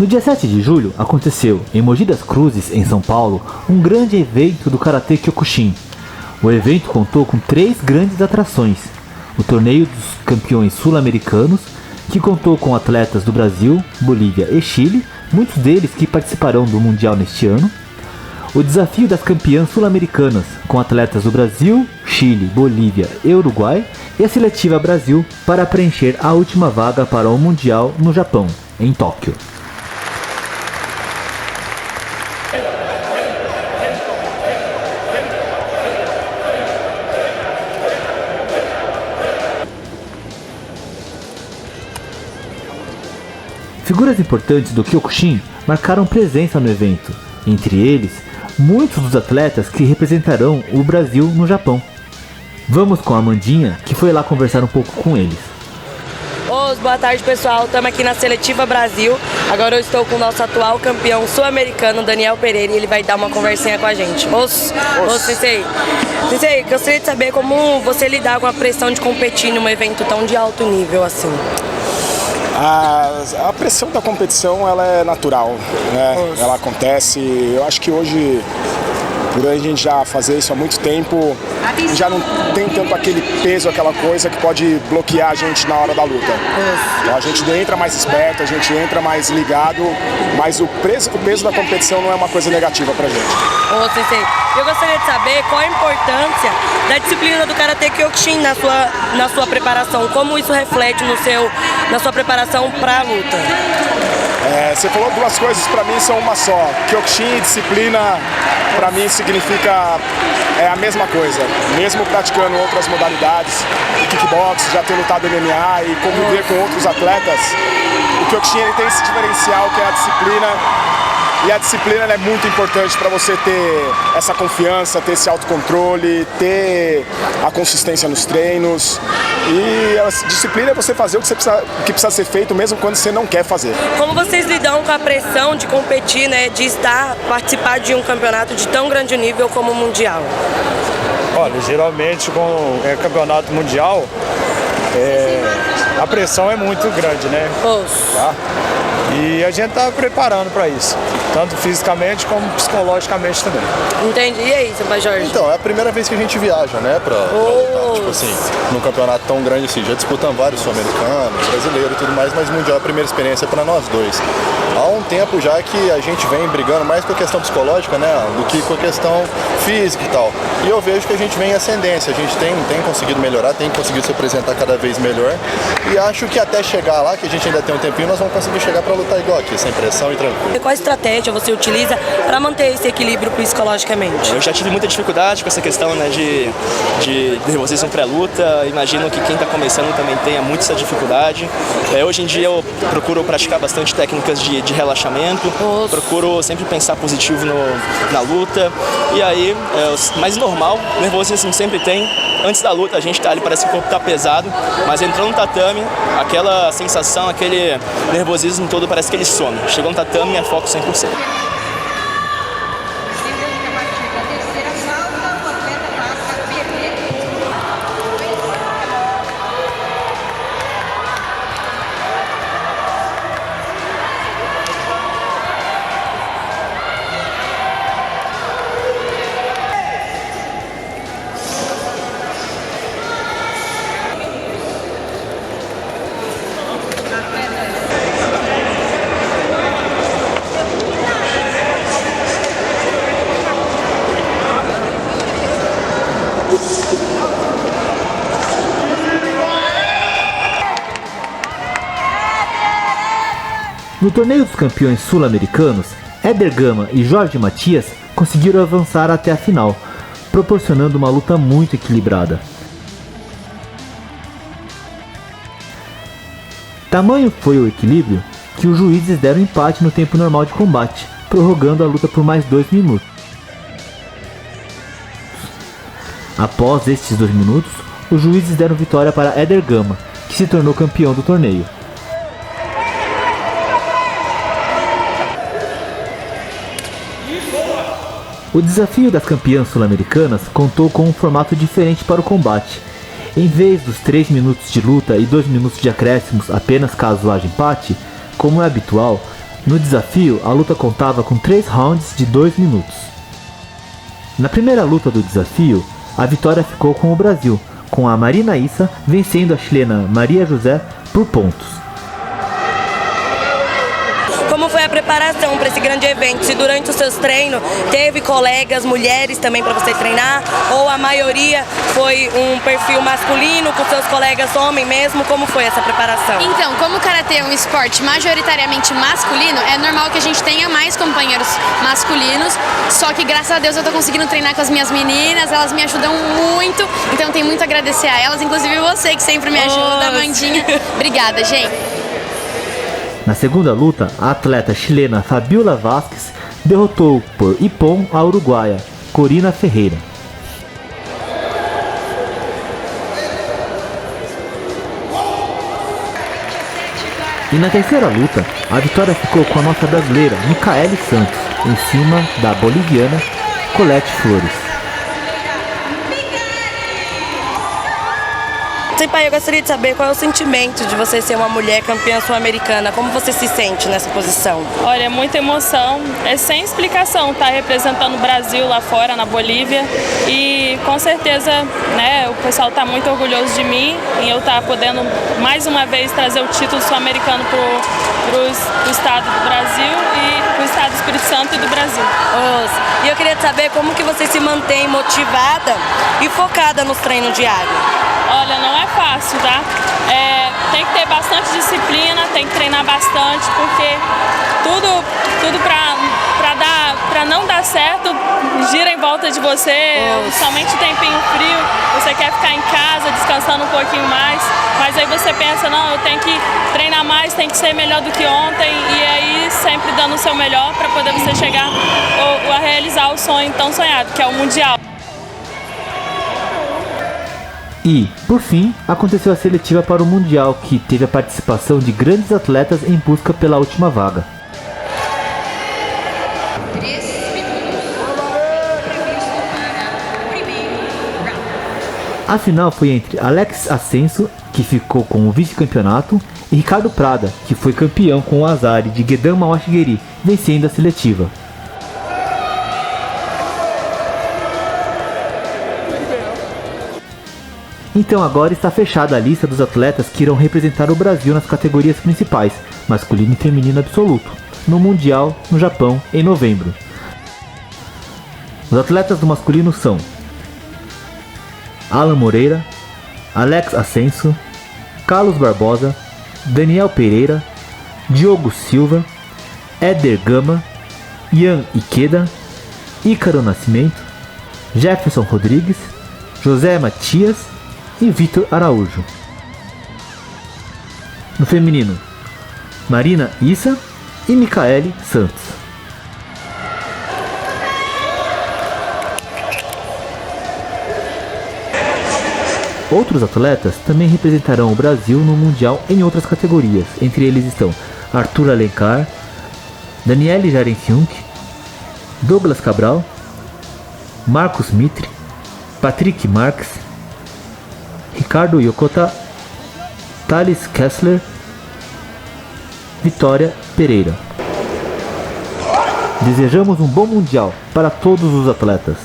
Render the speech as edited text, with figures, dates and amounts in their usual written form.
No dia 7 de julho, aconteceu, em Mogi das Cruzes, em São Paulo, um grande evento do Karatê Kyokushin. O evento contou com 3 grandes atrações. O Torneio dos Campeões Sul-Americanos, que contou com atletas do Brasil, Bolívia e Chile, muitos deles que participarão do Mundial neste ano. O Desafio das Campeãs Sul-Americanas, com atletas do Brasil, Chile, Bolívia e Uruguai. E a Seletiva Brasil, para preencher a última vaga para o Mundial no Japão, em Tóquio. Figuras importantes do Kyokushin marcaram presença no evento, entre eles, muitos dos atletas que representarão o Brasil no Japão. Vamos com a Amandinha, que foi lá conversar um pouco com eles. Boa tarde, pessoal, estamos aqui na Seletiva Brasil. Agora eu estou com o nosso atual campeão sul-americano, Daniel Pereira, e ele vai dar uma conversinha com a gente. Sensei, gostaria de saber como você lidar com a pressão de competir num evento tão de alto nível assim. A pressão da competição, ela é natural, né? Ela acontece. Eu acho que hoje, por a gente já fazer isso há muito tempo, já não tem tanto aquele peso, aquela coisa que pode bloquear a gente na hora da luta. Então a gente entra mais esperto, a gente entra mais ligado, mas o peso da competição não é uma coisa negativa pra gente. Sensei, eu gostaria de saber qual a importância da disciplina do Karatê Kyokushin na sua preparação, como isso reflete na sua preparação pra luta. Você falou 2 coisas, pra mim são uma só. Kyokushin e disciplina, pra mim significa a mesma coisa. Mesmo praticando outras modalidades, kickbox, já ter lutado MMA e conviver com outros atletas, o Kyokushin ele tem esse diferencial que é a disciplina. E a disciplina é muito importante para você ter essa confiança, ter esse autocontrole, ter a consistência nos treinos. E a disciplina é você fazer o que precisa ser feito mesmo quando você não quer fazer. Como vocês lidam com a pressão de competir, né, de participar de um campeonato de tão grande nível como o Mundial? Olha, geralmente com campeonato mundial, a pressão é muito grande, né? Tá? E a gente tá preparando para isso, tanto fisicamente como psicologicamente também. Entendi. E aí, seu Jorge? Então, é a primeira vez que a gente viaja, né, pra lutar, tipo assim, num campeonato tão grande assim. Já disputamos vários sul-americanos, brasileiros e tudo mais, mas mundial é a primeira experiência para nós dois. Há um tempo já que a gente vem brigando mais com a questão psicológica, né, do que com a questão física e tal. E eu vejo que a gente vem em ascendência, a gente tem conseguido melhorar, tem conseguido se apresentar cada vez melhor. E acho que até chegar lá, que a gente ainda tem um tempinho, nós vamos conseguir chegar para lutar igual aqui, sem pressão e tranquilo. Qual estratégia você utiliza para manter esse equilíbrio psicologicamente? Eu já tive muita dificuldade com essa questão, né, de nervosismo pré-luta. Imagino que quem está começando também tenha muito essa dificuldade. Hoje em dia eu procuro praticar bastante técnicas de relaxamento, procuro sempre pensar positivo na luta. E aí, mais normal, nervosismo sempre tem. Antes da luta a gente tá ali, parece que o corpo tá pesado, mas entrou no tatame, aquela sensação, aquele nervosismo todo parece que ele some. Chegou no tatame e é foco 100%. No Torneio dos Campeões Sul-Americanos, Éder Gama e Jorge Matias conseguiram avançar até a final, proporcionando uma luta muito equilibrada. Tamanho foi o equilíbrio que os juízes deram empate no tempo normal de combate, prorrogando a luta por mais 2 minutos. Após estes 2 minutos, os juízes deram vitória para Éder Gama, que se tornou campeão do torneio. O desafio das campeãs sul-americanas contou com um formato diferente para o combate. Em vez dos 3 minutos de luta e 2 minutos de acréscimos apenas caso haja empate, como é habitual, No desafio, a luta contava com 3 rounds de 2 minutos. Na primeira luta do desafio, a vitória ficou com o Brasil, com a Marina Issa vencendo a chilena Maria José por pontos. Como foi a preparação para esse grande evento? Se durante os seus treinos teve colegas, mulheres também para você treinar? Ou a maioria foi um perfil masculino com seus colegas homens mesmo? Como foi essa preparação? Então, como o Karatê é um esporte majoritariamente masculino, é normal que a gente tenha mais companheiros masculinos, só que graças a Deus eu tô conseguindo treinar com as minhas meninas, elas me ajudam muito, então eu tenho muito a agradecer a elas, inclusive você que sempre me ajuda, Amandinha. Obrigada, gente. Na segunda luta, a atleta chilena Fabiola Vasquez derrotou por ippon a uruguaia Corina Ferreira. E na terceira luta, a vitória ficou com a nossa brasileira Micaele Santos, em cima da boliviana Colette Flores. Pai, eu gostaria de saber qual é o sentimento de você ser uma mulher campeã sul-americana. Como você se sente nessa posição? Olha, é muita emoção. É sem explicação estar representando o Brasil lá fora, na Bolívia. E com certeza, né, o pessoal está muito orgulhoso de mim e eu estar podendo mais uma vez trazer o título sul-americano para o estado do Brasil e para o estado do Espírito Santo e do Brasil. E eu queria saber como que você se mantém motivada e focada nos treinos diários. Olha, não é fácil, tá? Tem que ter bastante disciplina, tem que treinar bastante, porque tudo pra não dar certo gira em volta de você, somente tempinho frio, você quer ficar em casa descansando um pouquinho mais, mas aí você pensa, não, eu tenho que treinar mais, tem que ser melhor do que ontem, e aí sempre dando o seu melhor para poder você chegar a realizar o sonho tão sonhado, que é o Mundial. E, por fim, aconteceu a seletiva para o Mundial, que teve a participação de grandes atletas em busca pela última vaga. A final foi entre Alex Ascenso, que ficou com o vice-campeonato, e Ricardo Prada, que foi campeão com o Azari de Guedam Mawashigeri, vencendo a seletiva. Então agora está fechada a lista dos atletas que irão representar o Brasil nas categorias principais, masculino e feminino absoluto, no Mundial, no Japão, em novembro. Os atletas do masculino são Alan Moreira, Alex Ascenso, Carlos Barbosa, Daniel Pereira, Diogo Silva, Éder Gama, Ian Ikeda, Ícaro Nascimento, Jefferson Rodrigues, José Matias e Vitor Araújo. No feminino, Marina Issa e Micaele Santos. Outros atletas também representarão o Brasil no Mundial em outras categorias. Entre eles estão Arthur Alencar, Daniele Jarenfiunk, Douglas Cabral, Marcos Mitre, Patrick Marques, Ricardo Yokota, Thales Kessler, Vitória Pereira. Desejamos um bom Mundial para todos os atletas.